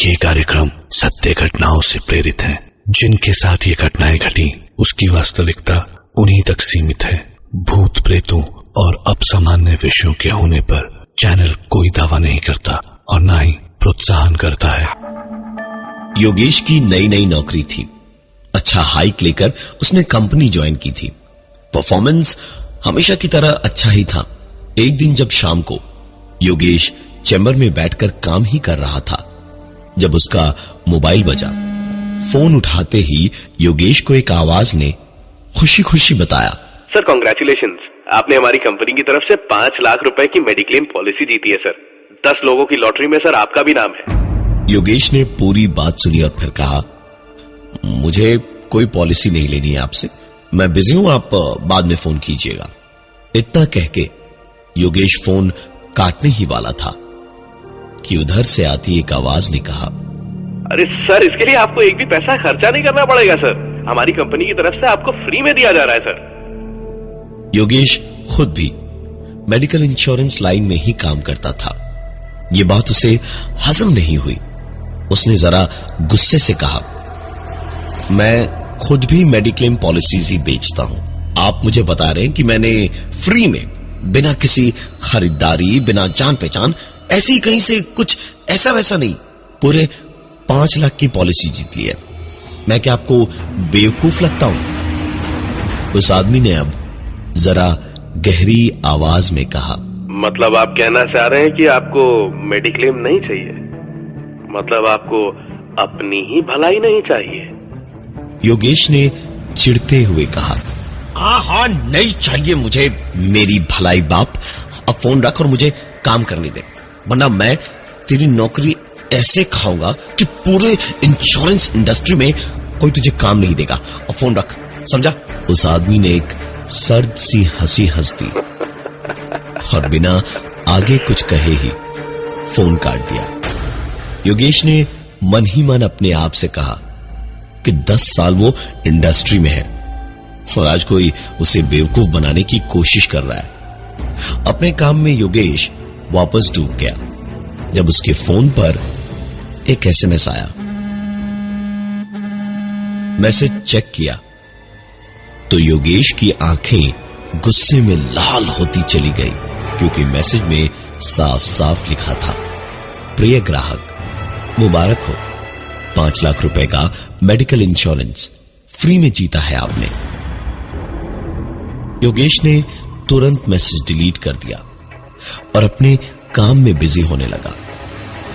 ये कार्यक्रम सत्य घटनाओं से प्रेरित है। जिनके साथ ये घटनाएं घटी उसकी वास्तविकता उन्हीं तक सीमित है। भूत प्रेतों और असामान्य विषयों के होने पर चैनल कोई दावा नहीं करता और न ही प्रोत्साहन करता है। योगेश की नई नई नौकरी थी। अच्छा हाइक लेकर उसने कंपनी ज्वाइन की थी। परफॉर्मेंस हमेशा की तरह अच्छा ही था। एक दिन जब शाम को योगेश चैम्बर में बैठकर काम ही कर रहा था, जब उसका मोबाइल बजा। फोन उठाते ही योगेश को एक आवाज ने खुशी खुशी बताया, सर कांग्रेचुलेशंस, आपने हमारी कंपनी की तरफ से 5 लाख रुपए की मेडिक्लेम पॉलिसी जीती है सर। 10 लोगों की लॉटरी में सर आपका भी नाम है। योगेश ने पूरी बात सुनी और फिर कहा, मुझे कोई पॉलिसी नहीं लेनी है आपसे, मैं बिजी हूं, आप बाद में फोन कीजिएगा। इतना कह के योगेश फोन काटने ही वाला था कि उधर से आती एक आवाज ने कहा, अरे सर इसके लिए आपको एक भी पैसा खर्चा नहीं करना पड़ेगा सर, हमारी कंपनी की तरफ से आपको फ्री में दिया जा रहा है सर। योगेश खुद भी मेडिकल इंश्योरेंस लाइन में ही काम करता था। यह बात उसे हजम नहीं हुई। उसने जरा गुस्से से कहा, मैं खुद भी मेडिक्लेम पॉलिसीज ही बेचता हूं। आप मुझे बता रहे हैं कि मैंने फ्री में बिना किसी खरीदारी, बिना जान पहचान, ऐसे ही कहीं से कुछ ऐसा वैसा नहीं, पूरे 5 लाख की पॉलिसी जीत ली है। मैं क्या आपको बेवकूफ लगता हूं? उस आदमी ने अब जरा गहरी आवाज में कहा, मतलब आप कहना चाह रहे हैं कि आपको मेडिक्लेम नहीं चाहिए, मतलब आपको अपनी ही भलाई नहीं चाहिए? योगेश ने चिढ़ते हुए कहा, हाँ नहीं चाहिए मुझे मेरी भलाई बाप, अब फोन रख और मुझे काम करने दे, वरना मैं तेरी नौकरी ऐसे खाऊंगा कि पूरे इंश्योरेंस इंडस्ट्री में कोई तुझे काम नहीं देगा। और फोन रख, समझा? उस आदमी ने एक सर्द सी हंसी हंस दी और बिना आगे कुछ कहे ही फोन काट दिया। योगेश ने मन ही मन अपने आप से कहा कि 10 साल वो इंडस्ट्री में है और आज कोई उसे बेवकूफ बनाने की कोशिश कर रहा है। अपने काम में योगेश वापस डूब गया जब उसके फोन पर एक एसएमएस आया। मैसेज चेक किया तो योगेश की आंखें गुस्से में लाल होती चली गई, क्योंकि मैसेज में साफ साफ लिखा था, प्रिय ग्राहक, मुबारक हो, 5 लाख रुपए का मेडिकल इंश्योरेंस फ्री में जीता है आपने। योगेश ने तुरंत मैसेज डिलीट कर दिया और अपने काम में बिजी होने लगा।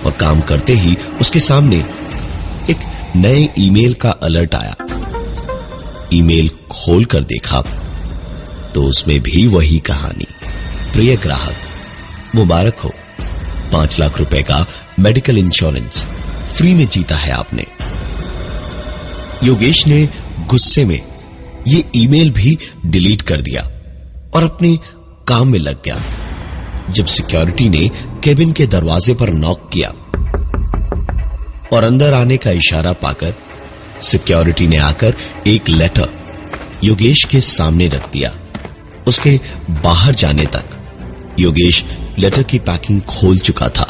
और काम करते ही उसके सामने एक नए ईमेल का अलर्ट आया। ईमेल खोलकर देखा तो उसमें भी वही कहानी, प्रिय ग्राहक, मुबारक हो, 5 लाख रुपए का मेडिकल इंश्योरेंस फ्री में जीता है आपने। योगेश ने गुस्से में ये ईमेल भी डिलीट कर दिया और अपने काम में लग गया। जब सिक्योरिटी ने केबिन के दरवाजे पर नॉक किया और अंदर आने का इशारा पाकर सिक्योरिटी ने आकर एक लेटर योगेश के सामने रख दिया। उसके बाहर जाने तक योगेश लेटर की पैकिंग खोल चुका था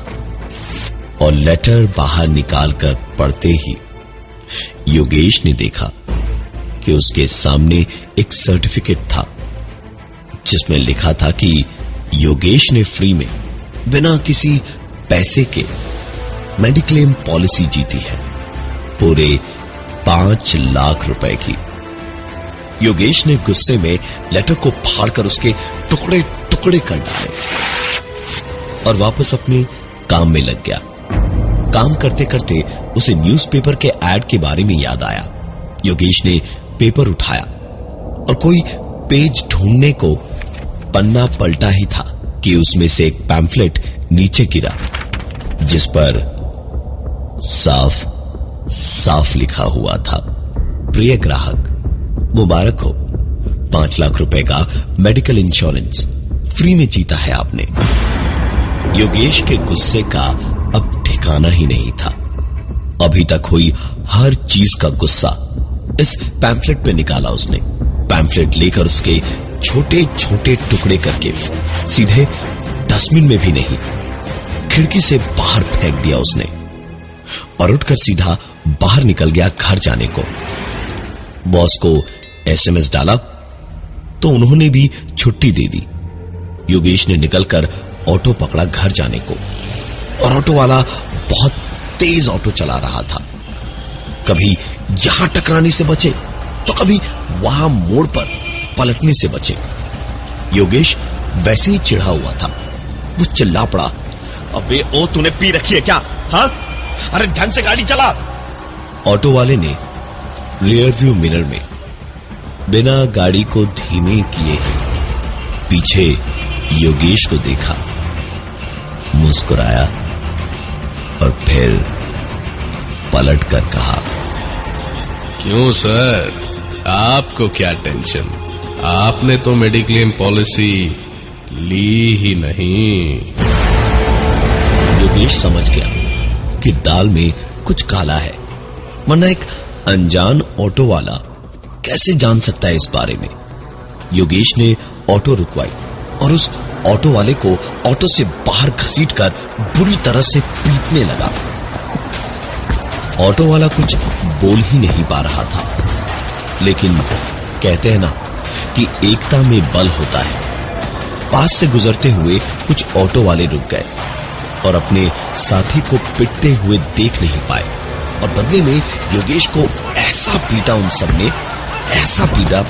और लेटर बाहर निकालकर पढ़ते ही योगेश ने देखा कि उसके सामने एक सर्टिफिकेट था जिसमें लिखा था कि योगेश ने फ्री में बिना किसी पैसे के मेडिक्लेम पॉलिसी जीती है, पूरे 5 लाख रुपए की। योगेश ने गुस्से में लेटर को फाड़कर उसके टुकड़े टुकड़े कर डाले और वापस अपने काम में लग गया। काम करते करते उसे न्यूज़पेपर के ऐड के बारे में याद आया। योगेश ने पेपर उठाया और कोई पेज ढूंढने को पन्ना पलटा ही था कि उसमें से एक पैम्फलेट नीचे गिरा जिस पर साफ साफ लिखा हुआ था, प्रिय ग्राहक, मुबारक हो, 5 लाख रुपए का मेडिकल इंश्योरेंस फ्री में जीता है आपने। योगेश के गुस्से का अब ठिकाना ही नहीं था। अभी तक हुई हर चीज का गुस्सा इस पैम्फलेट पे निकाला उसने। पैम्फलेट लेकर उसके छोटे छोटे टुकड़े करके सीधे डस्टबिन में भी नहीं, खिड़की से बाहर फेंक दिया उसने। और उठकर सीधा बाहर निकल गया घर जाने को। बॉस को एसएमएस डाला तो उन्होंने भी छुट्टी दे दी। योगेश ने निकलकर ऑटो पकड़ा घर जाने को, और ऑटो वाला बहुत तेज ऑटो चला रहा था। कभी यहां टकराने से बचे तो कभी वहां मोड़ पर पलटने से बचे। योगेश वैसे ही चिढ़ा हुआ था। वो चिल्ला पड़ा, अबे ओ तूने पी रखी है क्या? हाँ, अरे ढंग से गाड़ी चला। ऑटो वाले ने रियर व्यू मिरर में बिना गाड़ी को धीमे किए पीछे योगेश को देखा, मुस्कुराया और फिर पलट कर कहा, क्यों सर, आपको क्या टेंशन? आपने तो मेडिक्लेम पॉलिसी ली ही नहीं। योगेश समझ गया कि दाल में कुछ काला है, वरना एक अनजान ऑटो वाला कैसे जान सकता है इस बारे में। योगेश ने ऑटो रुकवाई और उस ऑटो वाले को ऑटो से बाहर घसीटकर बुरी तरह से पीटने लगा। ऑटो वाला कुछ बोल ही नहीं पा रहा था, लेकिन कहते हैं ना कि एकता में बल होता है। पास से गुजरते हुए कुछ ऑटो वाले रुक गए और अपने साथी को पिटते हुए देख नहीं पाए, और बदले में योगेश को ऐसा पीटा उन सबने, ऐसा पीटा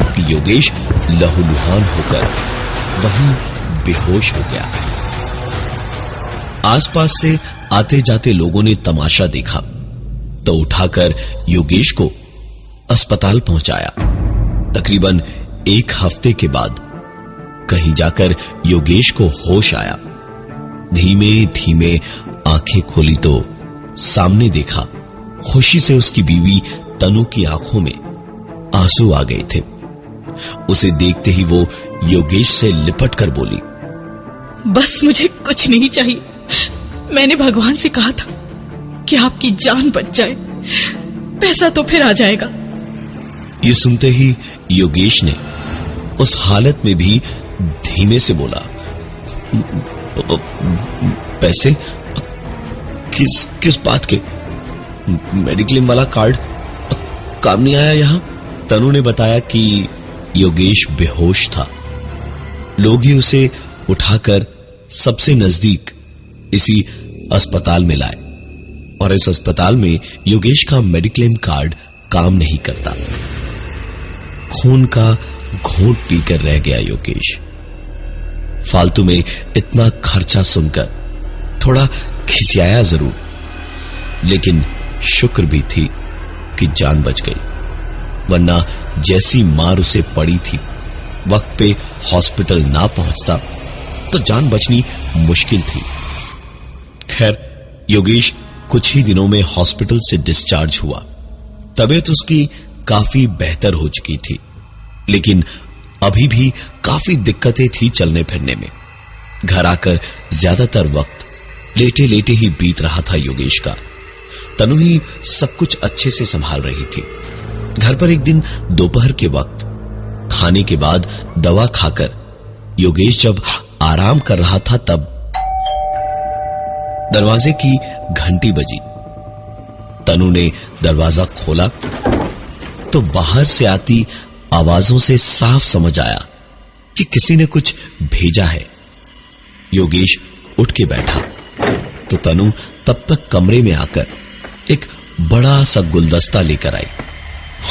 कि योगेश लहूलुहान होकर वहीं बेहोश हो गया। आसपास से आते जाते लोगों ने तमाशा देखा तो उठाकर योगेश को अस्पताल पहुंचाया। तकरीबन 1 हफ्ते के बाद कहीं जाकर योगेश को होश आया। धीमे धीमे आंखें खोली तो सामने देखा, खुशी से उसकी बीवी तनु की आंखों में आंसू आ गए थे। उसे देखते ही वो योगेश से लिपट कर बोली, बस मुझे कुछ नहीं चाहिए। मैंने भगवान से कहा था कि आपकी जान बच जाए, पैसा तो फिर आ जाएगा। ये सुनते ही योगेश ने उस हालत में भी धीमे से बोला, पैसे? किस बात के? मेडिक्लेम वाला कार्ड काम नहीं आया यहां? तनु ने बताया कि योगेश बेहोश था। लोग ही उसे उठाकर सबसे नजदीक इसी अस्पताल में लाए, और इस अस्पताल में योगेश का मेडिक्लेम कार्ड काम नहीं करता। खून का घूंट पीकर रह गया योगेश। फालतू में इतना खर्चा सुनकर थोड़ा खिसियाया जरूर, लेकिन शुक्र भी थी कि जान बच गई, वरना जैसी मार उसे पड़ी थी, वक्त पे हॉस्पिटल ना पहुंचता तो जान बचनी मुश्किल थी। खैर, योगेश कुछ ही दिनों में हॉस्पिटल से डिस्चार्ज हुआ। तबीयत उसकी काफी बेहतर हो चुकी थी, लेकिन अभी भी काफी दिक्कतें थी चलने फिरने में। घर आकर ज्यादातर वक्त लेटे लेटे ही बीत रहा था योगेश का। तनु ही सब कुछ अच्छे से संभाल रही थी। घर पर एक दिन दोपहर के वक्त खाने के बाद दवा खाकर योगेश जब आराम कर रहा था, तब दरवाजे की घंटी बजी। तनु ने दरवाजा खोला तो बाहर से आती आवाजों से साफ समझ आया कि किसी ने कुछ भेजा है। योगेश उठ के बैठा तो तनु तब तक कमरे में आकर एक बड़ा सा गुलदस्ता लेकर आई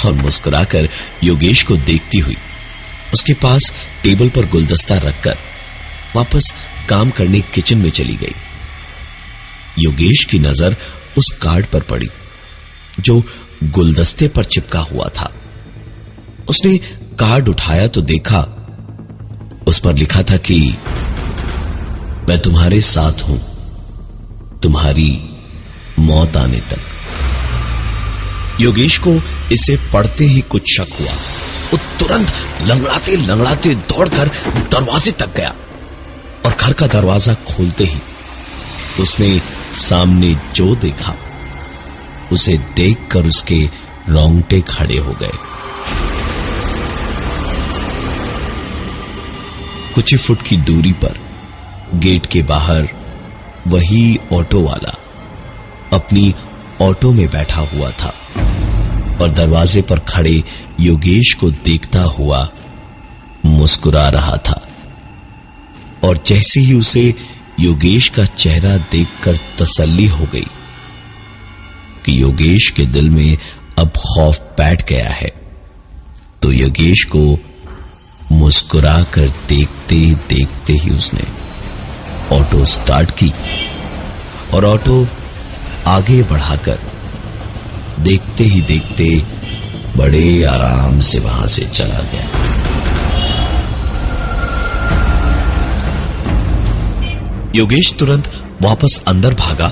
और मुस्कुराकर योगेश को देखती हुई उसके पास टेबल पर गुलदस्ता रखकर वापस काम करने किचन में चली गई। योगेश की नजर उस कार्ड पर पड़ी जो गुलदस्ते पर चिपका हुआ था। उसने कार्ड उठाया तो देखा उस पर लिखा था कि मैं तुम्हारे साथ हूं, तुम्हारी मौत आने तक। योगेश को इसे पढ़ते ही कुछ शक हुआ। वो तुरंत लंगड़ाते लंगड़ाते दौड़कर दरवाजे तक गया और घर का दरवाजा खोलते ही उसने सामने जो देखा उसे देखकर उसके रोंगटे खड़े हो गए। कुछ ही फुट की दूरी पर गेट के बाहर वही ऑटो वाला अपनी ऑटो में बैठा हुआ था और दरवाजे पर खड़े योगेश को देखता हुआ मुस्कुरा रहा था। और जैसे ही उसे योगेश का चेहरा देखकर तसल्ली हो गई कि योगेश के दिल में अब खौफ बैठ गया है, तो योगेश को मुस्कुरा कर देखते देखते ही उसने ऑटो स्टार्ट की और ऑटो आगे बढ़ाकर देखते ही देखते बड़े आराम से वहां से चला गया। योगेश तुरंत वापस अंदर भागा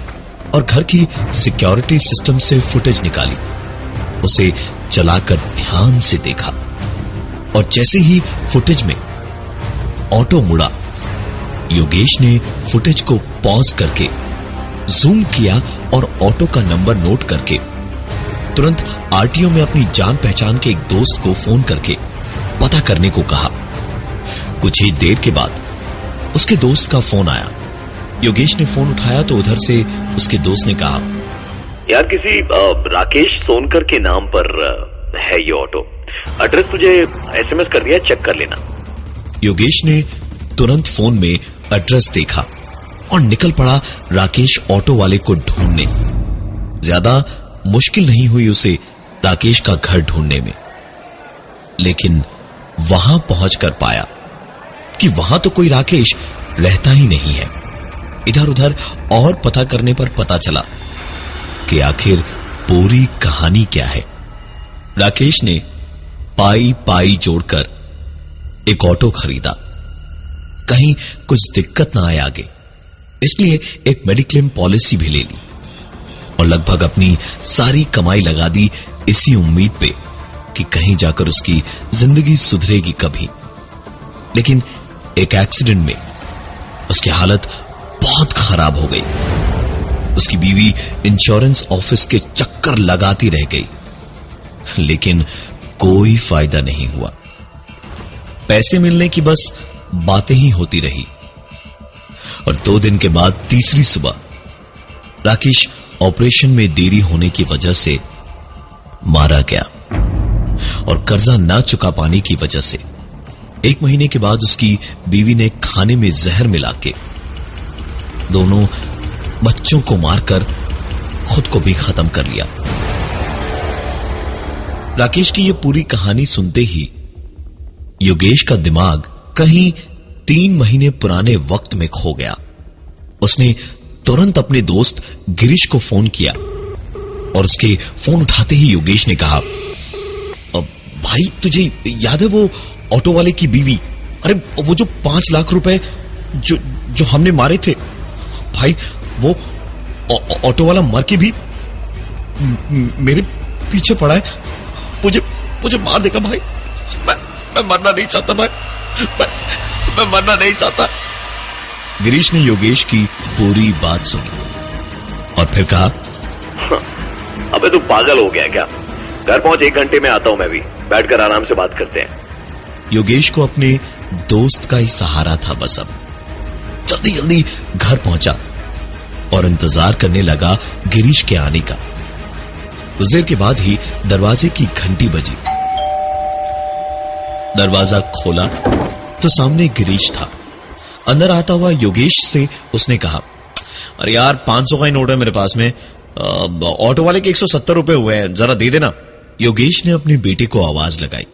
और घर की सिक्योरिटी सिस्टम से फुटेज निकाली। उसे चलाकर ध्यान से देखा और जैसे ही फुटेज में ऑटो मुड़ा, योगेश ने फुटेज को पॉज करके जूम किया और ऑटो का नंबर नोट करके तुरंत आरटीओ में अपनी जान पहचान के एक दोस्त को फोन करके पता करने को कहा। कुछ ही देर के बाद उसके दोस्त का फोन आया। योगेश ने फोन उठाया तो उधर से उसके दोस्त ने कहा, यार किसी राकेश सोनकर के नाम पर है ये ऑटो, एड्रेस तुझे एसएमएस कर दिया, चेक कर लेना। योगेश ने तुरंत फोन में एड्रेस देखा और निकल पड़ा राकेश ऑटो वाले को ढूंढने। ज्यादा मुश्किल नहीं हुई उसे राकेश का घर ढूंढने में, लेकिन वहां पहुंचकर पाया कि वहां तो कोई राकेश रहता ही नहीं है। इधर उधर और पता करने पर पता चला कि आखिर पूरी कहानी क्या है। राकेश ने पाई पाई जोड़कर एक ऑटो खरीदा, कहीं कुछ दिक्कत ना आए आगे, इसलिए एक मेडिक्लेम पॉलिसी भी ले ली और लगभग अपनी सारी कमाई लगा दी इसी उम्मीद पे कि कहीं जाकर उसकी जिंदगी सुधरेगी कभी। लेकिन एक एक्सीडेंट में उसकी हालत बहुत खराब हो गई। उसकी बीवी इंश्योरेंस ऑफिस के चक्कर लगाती रह गई, लेकिन कोई फायदा नहीं हुआ। पैसे मिलने की बस बातें ही होती रही और 2 दिन के बाद तीसरी सुबह राकेश ऑपरेशन में देरी होने की वजह से मारा गया और कर्जा ना चुका पाने की वजह से 1 महीने के बाद उसकी बीवी ने खाने में जहर मिला के दोनों बच्चों को मारकर खुद को भी खत्म कर लिया। राकेश की यह पूरी कहानी सुनते ही योगेश का दिमाग कहीं 3 महीने पुराने वक्त में खो गया। उसने तुरंत अपने दोस्त गिरीश को फोन किया और उसके फोन उठाते ही योगेश ने कहा, भाई तुझे याद है वो ऑटो वाले की बीवी, अरे वो जो 5 लाख रुपए जो हमने मारे थे, भाई वो ऑटो वाला मर के भी मेरे पीछे पड़ा है, मुझे मार देगा भाई। मैं मरना नहीं चाहता भाई, मैं मरना नहीं चाहता। गिरीश ने योगेश की पूरी बात सुनी और फिर कहा, अबे तू पागल हो गया क्या? घर पहुंच, 1 घंटे में आता हूं मैं भी, बैठकर आराम से बात करते हैं। योगेश को अपने दोस्त का ही सहारा था बस। अब जल्दी जल्दी घर पहुंचा और इंतजार करने लगा गिरीश के आने का। कुछ देर के बाद ही दरवाजे की घंटी बजी। दरवाजा खोला तो सामने गिरीश था। अंदर आता हुआ योगेश से उसने कहा, अरे यार 500 का ही नोट है मेरे पास में, ऑटो वाले के 170 रुपए हुए हैं, जरा दे देना। योगेश ने अपने बेटे को आवाज लगाई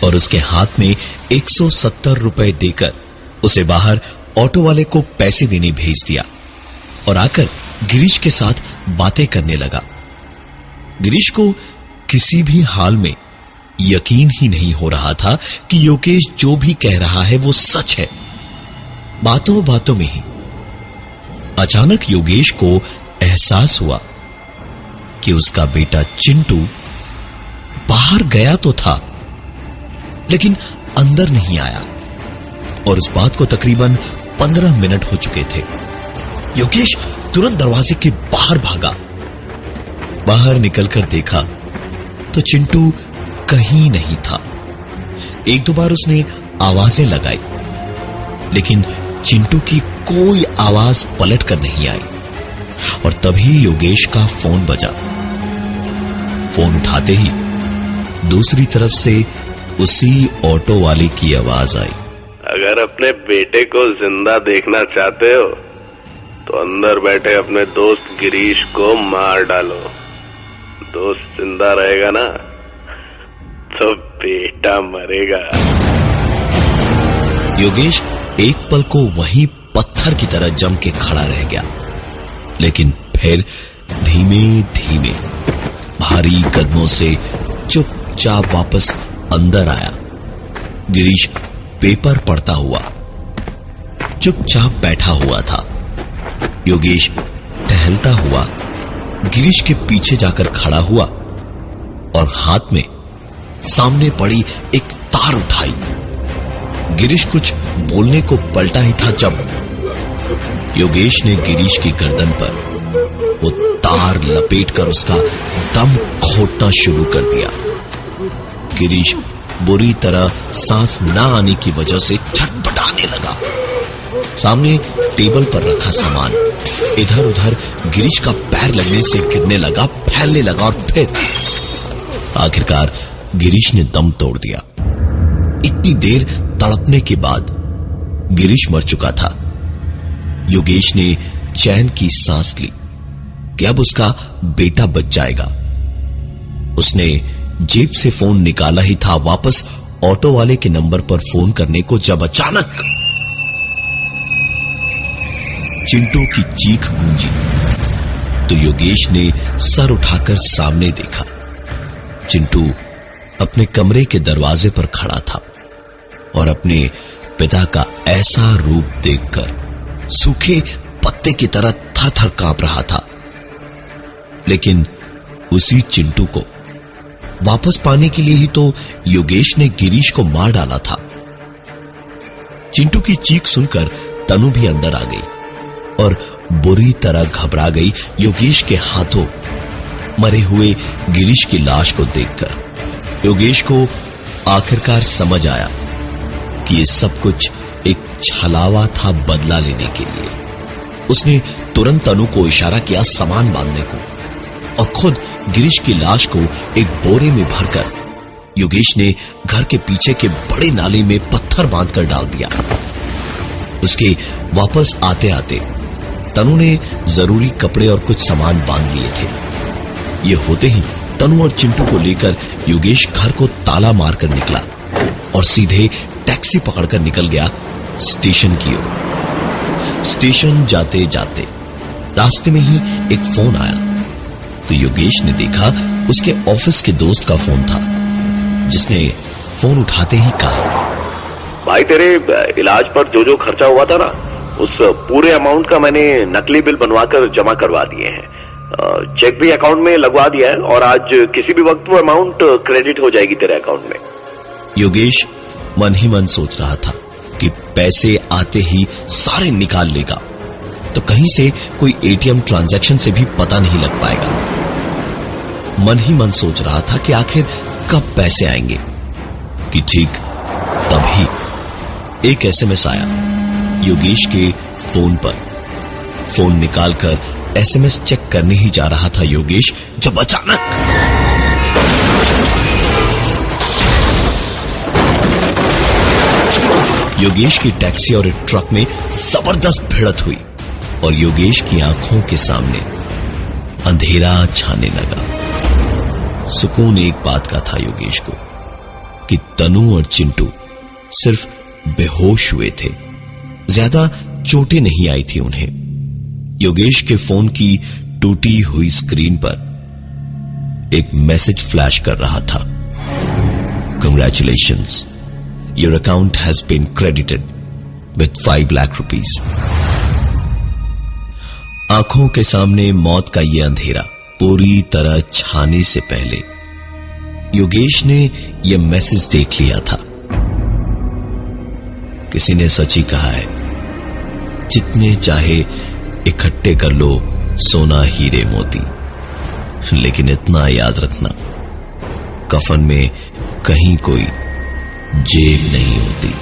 और उसके हाथ में 170 रुपए देकर उसे बाहर ऑटो वाले को पैसे देने भेज दिया और आकर गिरीश के साथ बातें करने लगा। गिरीश को किसी भी हाल में यकीन ही नहीं हो रहा था कि योगेश जो भी कह रहा है वो सच है। बातों बातों में ही अचानक योगेश को एहसास हुआ कि उसका बेटा चिंटू बाहर गया तो था लेकिन अंदर नहीं आया और उस बात को तकरीबन 15 मिनट हो चुके थे। योगेश तुरंत दरवाजे के बाहर भागा। बाहर निकलकर देखा तो चिंटू कहीं नहीं था। 1-2 बार उसने आवाजें लगाई लेकिन चिंटू की कोई आवाज पलट कर नहीं आई। और तभी योगेश का फोन बजा। फोन उठाते ही दूसरी तरफ से उसी ऑटो वाले की आवाज आई। अगर अपने बेटे को जिंदा देखना चाहते हो तो अंदर बैठे अपने दोस्त गिरीश को मार डालो। दोस्त जिंदा रहेगा ना तो बेटा मरेगा। योगेश एक पल को वहीं पत्थर की तरह जम के खड़ा रह गया, लेकिन फिर धीमे धीमे भारी कदमों से चुपचाप वापस अंदर आया। गिरीश पेपर पढ़ता हुआ चुपचाप बैठा हुआ था। योगेश टहलता हुआ गिरीश के पीछे जाकर खड़ा हुआ और हाथ में सामने पड़ी एक तार उठाई। गिरीश कुछ बोलने को पलटा ही था जब योगेश ने गिरीश की गर्दन पर वो तार लपेटकर उसका दम घोटना शुरू कर दिया। गिरीश बुरी तरह सांस न आने की वजह से छटपटाने लगा। सामने टेबल पर रखा सामान इधर उधर गिरीश का पैर लगने से गिरने लगा, फैलने लगा और फिर आखिरकार गिरीश ने दम तोड़ दिया। इतनी देर तड़पने के बाद गिरीश मर चुका था। योगेश ने चैन की सांस ली कि अब उसका बेटा बच जाएगा। उसने जेब से फोन निकाला ही था वापस ऑटो वाले के नंबर पर फोन करने को, जब अचानक चिंटू की चीख गूंजी तो योगेश ने सर उठाकर सामने देखा। चिंटू अपने कमरे के दरवाजे पर खड़ा था और अपने पिता का ऐसा रूप देखकर सूखे पत्ते की तरह थर थर कांप रहा था। लेकिन उसी चिंटू को वापस पाने के लिए ही तो योगेश ने गिरीश को मार डाला था। चिंटू की चीख सुनकर तनु भी अंदर आ गई और बुरी तरह घबरा गई योगेश के हाथों मरे हुए गिरीश की लाश को देखकर। योगेश को आखिरकार समझ आया कि ये सब कुछ एक छलावा था बदला लेने के लिए। उसने तुरंत तनु को इशारा किया सामान बांधने को और खुद गिरीश की लाश को एक बोरे में भरकर योगेश ने घर के पीछे के बड़े नाले में पत्थर बांधकर डाल दिया। उसके वापस आते आते तनु ने जरूरी कपड़े और कुछ सामान बांध लिए थे। ये होते ही तनु और चिंटू को लेकर योगेश घर को ताला मारकर निकला और सीधे टैक्सी पकड़कर निकल गया स्टेशन की ओर। स्टेशन जाते जाते रास्ते में ही एक फोन आया तो योगेश ने देखा उसके ऑफिस के दोस्त का फोन था, जिसने फोन उठाते ही कहा, भाई तेरे इलाज पर जो जो खर्चा हुआ था ना, उस पूरे अमाउंट का मैंने नकली बिल बनवाकर जमा करवा दिए हैं। चेक भी अकाउंट में लगवा दिया है और आज किसी भी वक्त वो अमाउंट क्रेडिट हो जाएगी तेरे अकाउंट में। योगेश मन ही मन सोच रहा था कि पैसे आते ही सारे निकाल लेगा तो कहीं से कोई एटीएम ट्रांजैक्शन से भी पता नहीं लग पाएगा। मन ही मन सोच रहा था कि आखिर कब पैसे आएंगे कि ठीक तभी एक एसएमएस आया योगेश के फोन पर। फोन निकालकर एसएमएस चेक करने ही जा रहा था योगेश, जब अचानक योगेश की टैक्सी और एक ट्रक में जबरदस्त भिड़ंत हुई और योगेश की आंखों के सामने अंधेरा छाने लगा। सुकून एक बात का था योगेश को कि तनु और चिंटू सिर्फ बेहोश हुए थे, ज्यादा चोटें नहीं आई थी उन्हें। योगेश के फोन की टूटी हुई स्क्रीन पर एक मैसेज फ्लैश कर रहा था, congratulations, your account has been credited with 5 lakh rupees. आंखों के सामने मौत का यह अंधेरा पूरी तरह छाने से पहले योगेश ने यह मैसेज देख लिया था। किसी ने सच ही कहा है, जितने चाहे इकट्ठे कर लो सोना हीरे मोती, लेकिन इतना याद रखना, कफन में कहीं कोई जेब नहीं होती।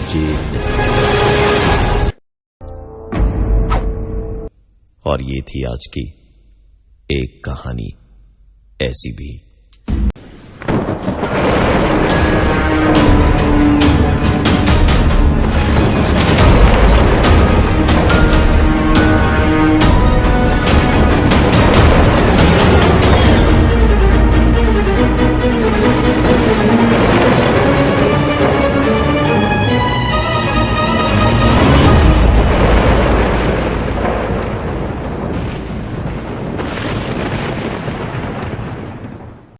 और ये थी आज की एक कहानी ऐसी भी